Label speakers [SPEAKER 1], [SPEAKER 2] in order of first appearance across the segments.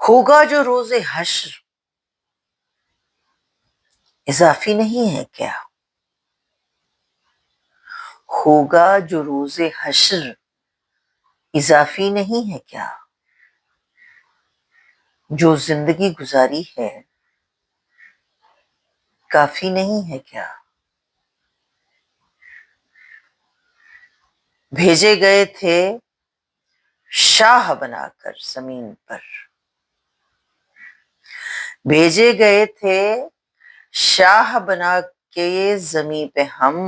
[SPEAKER 1] ہوگا جو روز حشر اضافی نہیں ہے کیا؟ ہوگا جو روز حشر اضافی نہیں ہے کیا؟ جو زندگی گزاری ہے کافی نہیں ہے کیا؟ بھیجے گئے تھے شاہ بنا کر زمین پر، بھیجے گئے تھے شاہ بنا کے زمین پہ ہم،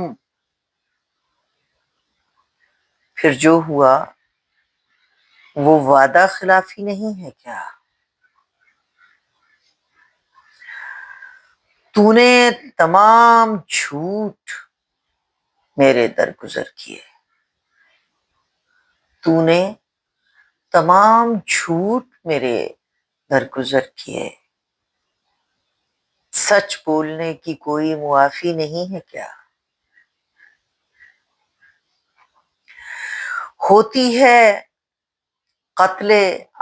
[SPEAKER 1] پھر جو ہوا وہ وعدہ خلافی نہیں ہے کیا؟ تو نے تمام جھوٹ میرے درگزر کیے، تو نے تمام جھوٹ میرے درگزر کیے، سچ بولنے کی کوئی معافی نہیں ہے کیا؟ ہوتی ہے قتل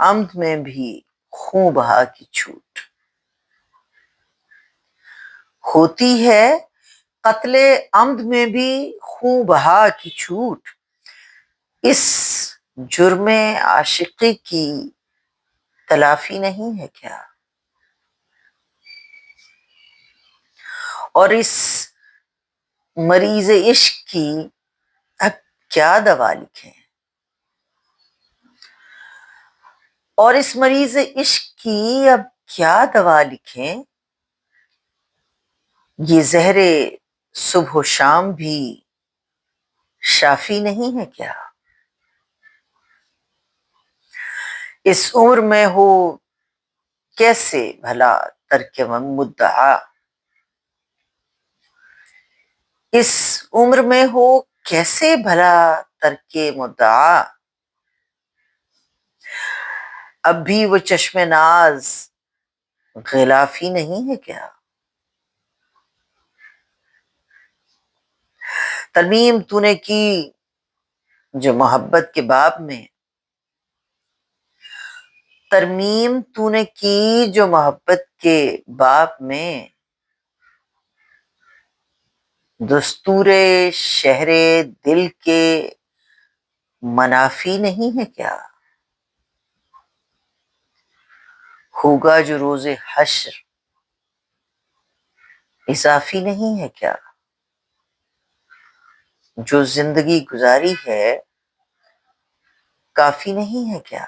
[SPEAKER 1] عمد میں بھی خون بہا کی چھوٹ، ہوتی ہے قتل عمد میں بھی خون بہا کی چھوٹ، اس جرم عاشقی کی تلافی نہیں ہے کیا؟ اور اس مریض عشق کی اب کیا دوا لکھیں، اور اس مریض عشق کی اب کیا دوا لکھیں، یہ زہر صبح و شام بھی شافی نہیں ہے کیا؟ اس عمر میں ہو کیسے بھلا ترک مدعا، اس عمر میں ہو کیسے بھلا ترک مدعا، اب بھی وہ چشم ناز غلافی نہیں ہے کیا؟ ترمیم تو نے کی جو محبت کے باب میں، ترمیم تو نے کی جو محبت کے باب میں، دستور شہر دل کے منافی نہیں ہے کیا؟ ہوگا جو روز حشر اضافی نہیں ہے کیا؟ جو زندگی گزاری ہے کافی نہیں ہے کیا؟